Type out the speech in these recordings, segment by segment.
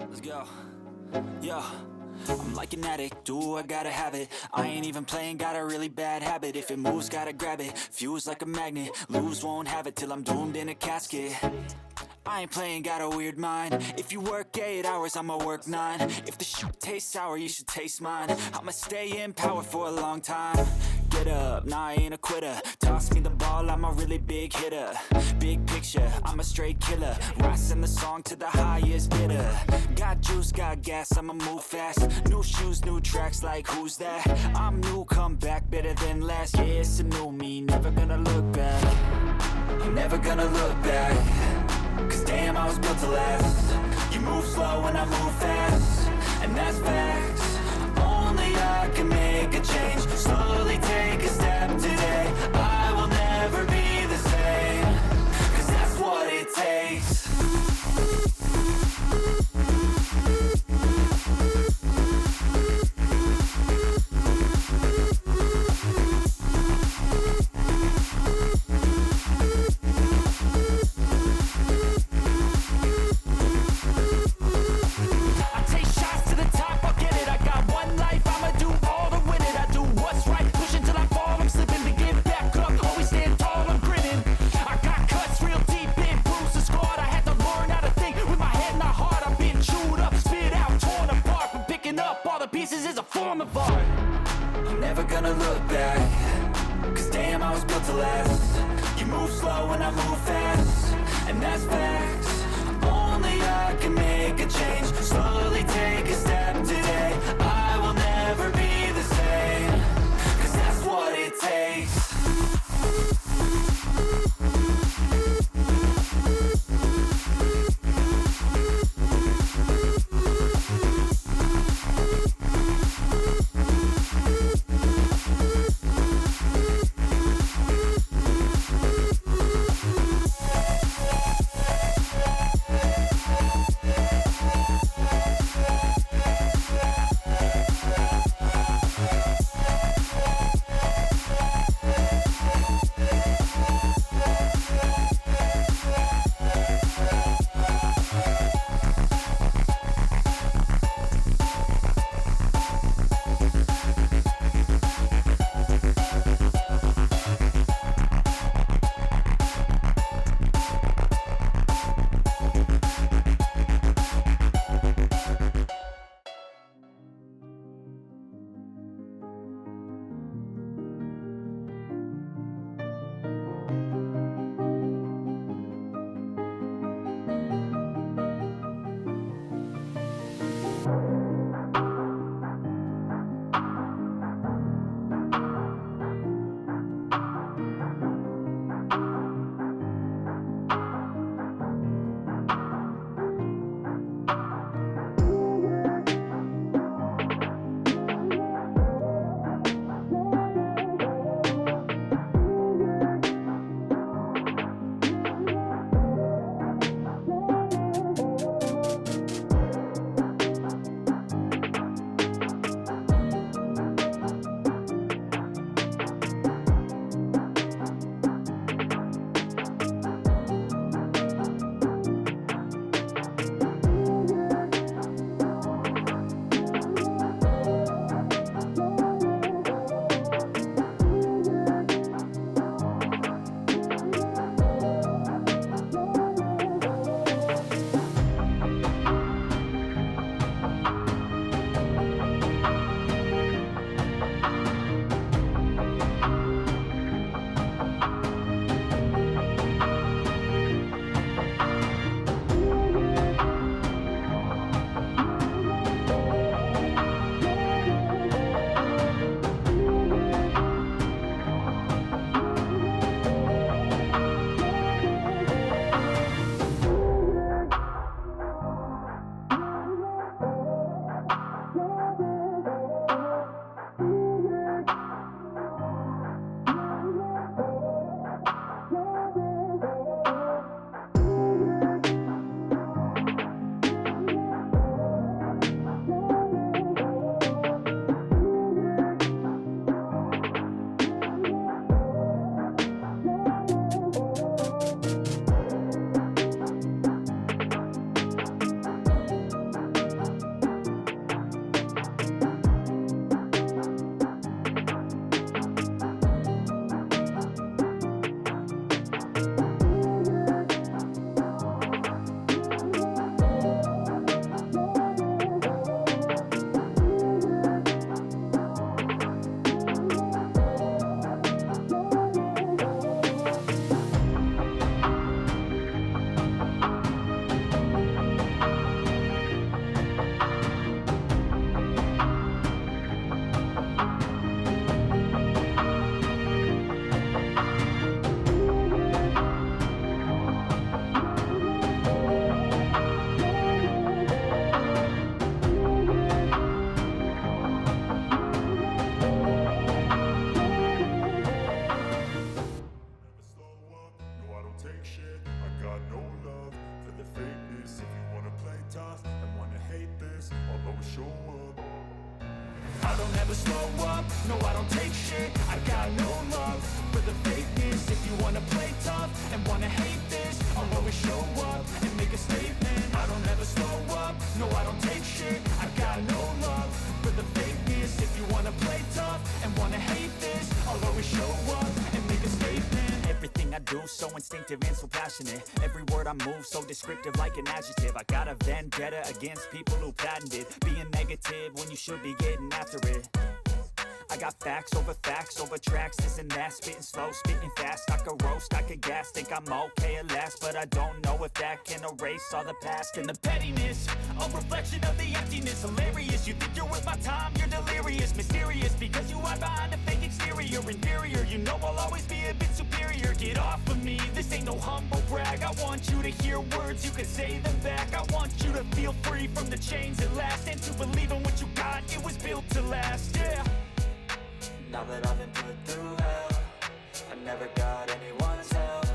Let's go. Yo, I'm like an addict, do I gotta have it. I ain't even playing, got a really bad habit. If it moves, gotta grab it, fuse like a magnet. Lose, won't have it till I'm doomed in a casket. I ain't playing, got a weird mind. If you work 8 hours, I'ma work 9. If the shit tastes sour, you should taste mine. I'ma stay in power for a long time. Get up, nah, I ain't a quitter. Toss me the ball, I'm a really big hitter. Big picture, I'm a straight killer. Rising the song to the highest bidder. Got juice, got gas, I'ma move fast. New shoes, new tracks, like who's that? I'm new, come back, better than last. Yeah, it's a new me, never gonna look back. I'm never gonna look back. Cause damn, I was built to last. You move slow and I move fast, and that's facts. Only I can make a change. Slowly take a step today. I will never be the same. Cause that's what it takes. Pieces is a form of art. I'm never gonna look back. Cause damn, I was built to last. You move slow and I move fast, and that's facts. Only I can make a change. Slowly take a step today. I will never be the same. Cause that's what it takes. always show up. I don't ever slow up, no I don't take shit. I got no love for the fakeness. If you wanna play tough and wanna hate this, I'll always show up and make a statement. I don't ever slow up, no I don't take shit. I got no love for the fakeness. If you wanna play tough and wanna hate this, I'll always show up and make a statement. Everything I do so instinctive and so passionate. Every word I move so descriptive like an adjective. I got a vendetta against people who patented being negative when you should be getting after it. I got facts over tracks, this and that. Spitting slow, spitting fast. I could roast, I could gas. Think I'm okay at last, but I don't know if that can erase all the past. And the pettiness, a reflection of the emptiness. Hilarious, you think you're worth my time, you're delirious. Mysterious, because you hide behind a fake exterior. Inferior, you know I'll always be a bit superior. Get off of me, this ain't no humble brag. I want you to hear words, you can say them back. I want you to feel free from the chains at last, and to believe in what you got, it was built to last, yeah. Now that I've been put through hell, I never got anyone's help.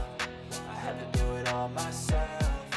I had to do it all myself.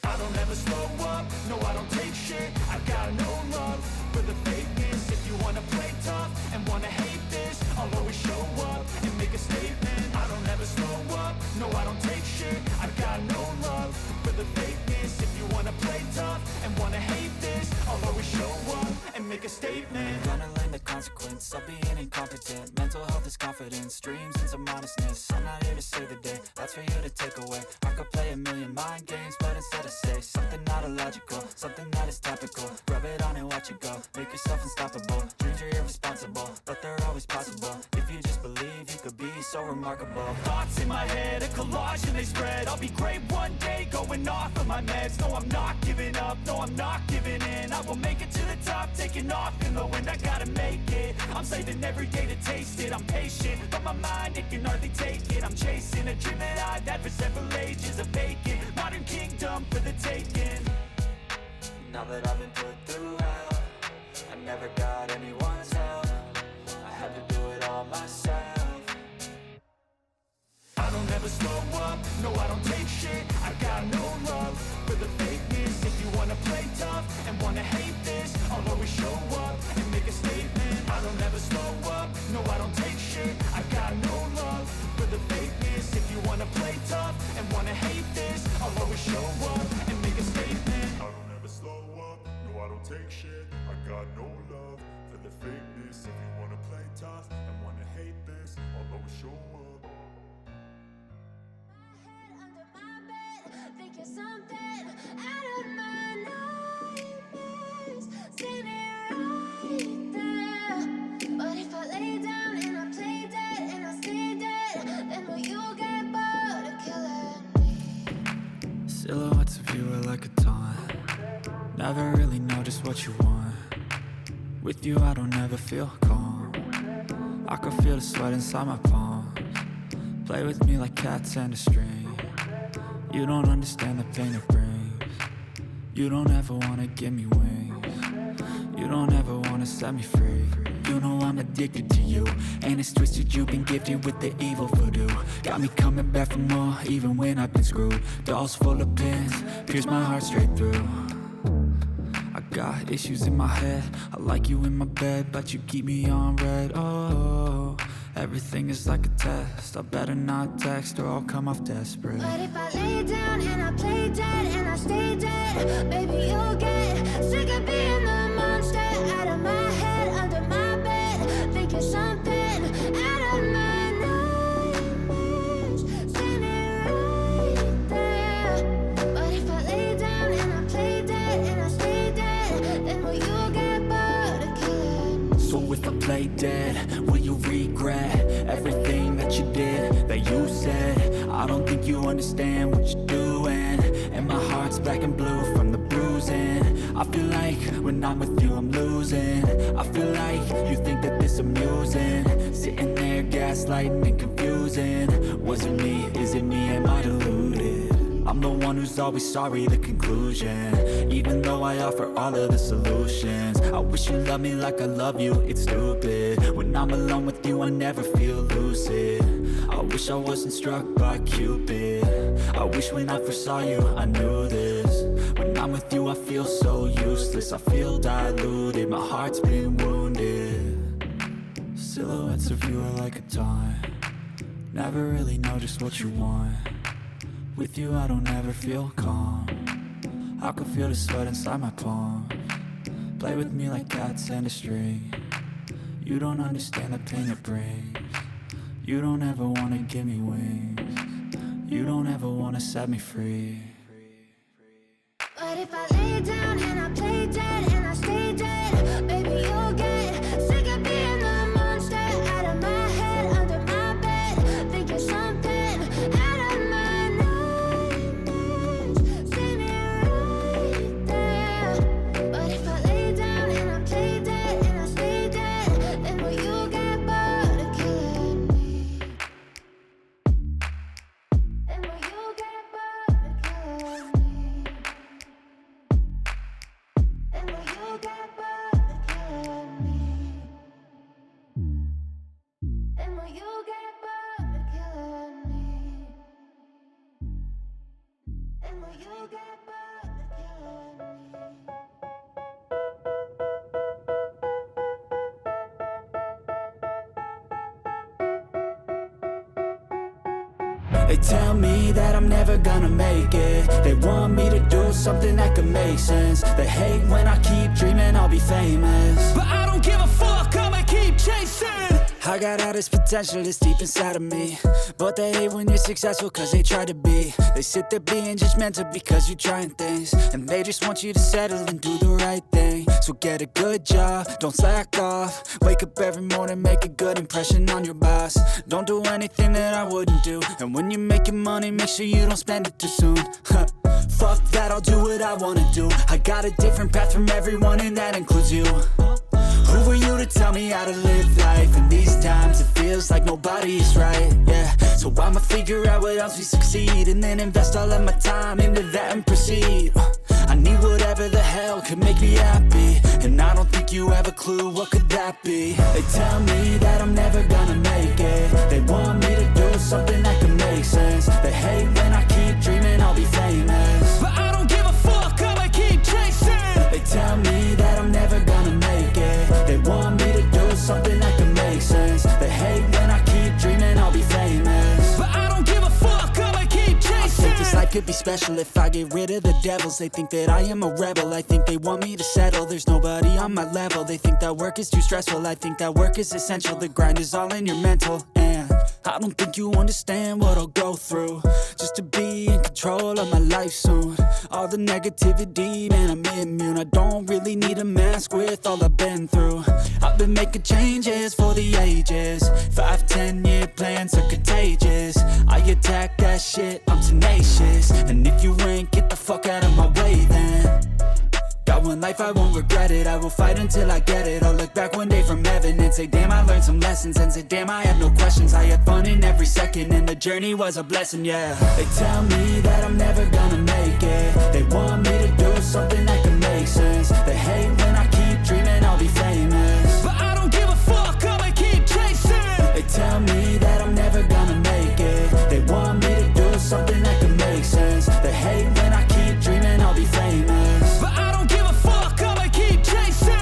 I don't ever slow up, no I don't take shit. I got no love for the fakeness. If you wanna play tough and wanna hate this, I'll always show up and make a statement. I don't ever slow up, no I don't take shit. I got no love for the fakeness. If you wanna play tough and wanna hate this, I'll always show up and make a statement. Gonna learn the consequence of being incompetent. Mental health is confidence, dreams and some honestness. I'm not here to save the day, that's for you to take away. I could play a million mind games, but instead I say something not illogical, something that is topical. Rub it on and watch it go, make yourself unstoppable. Dreams are irresponsible, but they're always possible. If you just believe, you could be so remarkable. Thoughts in my head, a collage and they spread. I'll be great one day, going off of my meds. No, I'm not giving up, no, I'm not giving in. I will make it to the top, taking off in the wind. I gotta make it, I'm saving every day to taste it. I'm patient, but my mind, it can hardly take it. I'm chasing a dream that I've had for several ages. A vacant, modern kingdom for the taking. Now that I've been put through hell, I never got anyone's help. I had to do it all myself. I don't ever slow up, no I don't take shit. I got no love for the fakeness. If you wanna play tough and wanna hate this, I'll always show up and make a statement. I don't ever slow up, no I don't take shit. I got no love for the fakeness. If you wanna play tough and wanna hate this, I'll always show up and make a statement. I don't ever slow up, no I don't take shit. I got no love for the fakeness. If you wanna play tough and wanna hate this, I'll always show up. Under my bed, think you're something out of my nightmares. Standing right there. But if I lay down and I play dead and I stay dead, then will you get bored of killing me? Silhouettes of you are like a taunt. Never really know just what you want. With you I don't ever feel calm. I can feel the sweat inside my palms. Play with me like cats and a string. You don't understand the pain it brings. You don't ever wanna give me wings. You don't ever wanna set me free. You know I'm addicted to you, and it's twisted, you've been gifted with the evil voodoo. Got me coming back for more, even when I've been screwed. Dolls full of pins, pierce my heart straight through. I got issues in my head, I like you in my bed, but you keep me on red. Oh, everything is like a test, I better not text or I'll come off desperate. But if I lay down and I play dead and I stay dead, baby you'll get sick of being the monster out of my head, under my bed. Think you're something out of my nightmares. Standing right there. But if I lay down and I play dead and I stay dead, then will you get bored of killing me? So if I play dead, will you regret everything that you did, that you said? I don't think you understand what you're doing, and my heart's black and blue from the bruising. I feel like when I'm with you I'm losing. I feel like you think that this amusing, sitting there gaslighting and confusing. Was it me? Is it me? Am I deluded? I'm the one who's always sorry, the conclusion. Even though I offer all of the solutions, I wish you loved me like I love you, it's stupid. When I'm alone with you I never feel lucid. I wish I wasn't struck by Cupid. I wish when I first saw you I knew this. When I'm with you I feel so useless. restless, I feel diluted, my heart's been wounded. Silhouettes of you are like a taunt. Never really know just what you want. With you I don't ever feel calm. I can feel the sweat inside my palms. Play with me like cats and a string. You don't understand the pain it brings. You don't ever wanna give me wings. You don't ever wanna set me free. But if I lay down and I play dead and I stay dead, baby, you'll get sick of being the monster out of my head, under my bed, thinking something out of my nightmares. See me right there. But if I lay down and I play dead and I stay dead, then will you get bored of killing me? Then will you get bored of killing me? And will you get bored of killing me? And will you get bored of killing me? And will you get bored of killing me? They tell me that I'm never gonna make it. They want me to do something that could make sense. They hate when I keep dreaming I'll be famous, but I don't give a fuck, I'ma keep chasing. I got all this potential that's deep inside of me, but they hate when you're successful cause they try to be. They sit there being judgmental because you're trying things, and they just want you to settle and do the right thing. So get a good job, don't slack off. Wake up every morning, make a good impression on your boss. Don't do anything that I wouldn't do, and when you're making money, make sure you don't spend it too soon. Fuck that, I'll do what I wanna do. I got a different path from everyone and that includes you. Who are you to tell me how to live life? In these times it feels like nobody's right, yeah. So I'ma figure out what else we succeed, and then invest all of my time into that and proceed. I need whatever the hell could make me happy, and I don't think you have a clue what could that be. They tell me that I'm never gonna make it. They want me to do something that can make sense. They hate when I keep dreaming I'll be famous, but I don't give a fuck, I'ma keep chasing. They tell me that I'm never gonna make it. They want me to do something that can make sense. They hate when I keep dreaming I'll be famous, but I don't give a fuck, I'ma keep chasing. I think this life could be special if I get rid of the devils. They think that I am a rebel, I think they want me to settle. There's nobody on my level. They think that work is too stressful, I think that work is essential. The grind is all in your mental, and I don't think you understand what I'll go through just to be in control of my life soon. All the negativity, man, I'm immune. I don't really need a mask with all I've been through. I've been making changes for the ages. 5-10 year plans are contagious. I attack that shit, I'm tenacious. And if you ain't, get the fuck out of my way then. Got one life, I won't regret it. I will fight until I get it. I'll look back one day from heaven and say, damn, I learned some lessons. And say, damn, I had no questions. I had fun in every second, and the journey was a blessing, yeah. They tell me that I'm never gonna make it. They want me to do something that can make sense. They hate when I keep dreaming I'll be famous, but I don't give a fuck, I'ma keep chasing. They tell me that I'm never gonna make it. They want me to do something that can make sense. They hate when I keep dreaming I'll be famous, but I don't give a fuck, I'ma keep chasing.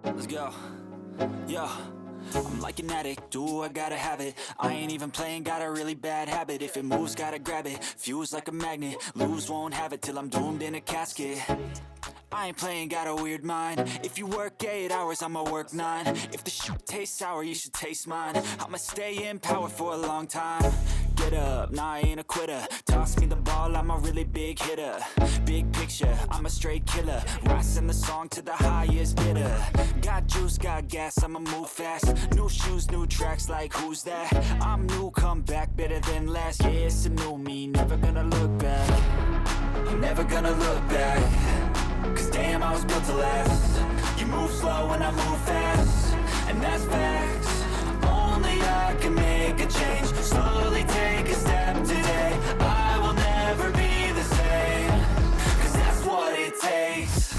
Let's go. Yo, I'm like an addict, do I gotta have it. I ain't even playing, got a really bad habit. If it moves, gotta grab it, fuse like a magnet. Lose, won't have it till I'm doomed in a casket. I ain't playing, got a weird mind. If you work 8 hours, I'ma work 9. If the shit tastes sour, you should taste mine. I'ma stay in power for a long time. Get up, nah, I ain't a quitter. Toss me the ball, I'm a really big hitter. Big picture, I'm a straight killer. Rising the song to the highest bidder. Got juice, got gas, I'ma move fast. New shoes, new tracks, like who's that? I'm new, come back, better than last. Yeah, it's a new me, never gonna look back. I'm never gonna look back. Cause damn, I was built to last. You move slow and I move fast, and that's facts. Only I can make a change. Slowly take a step today. I will never be the same, cause that's what it takes.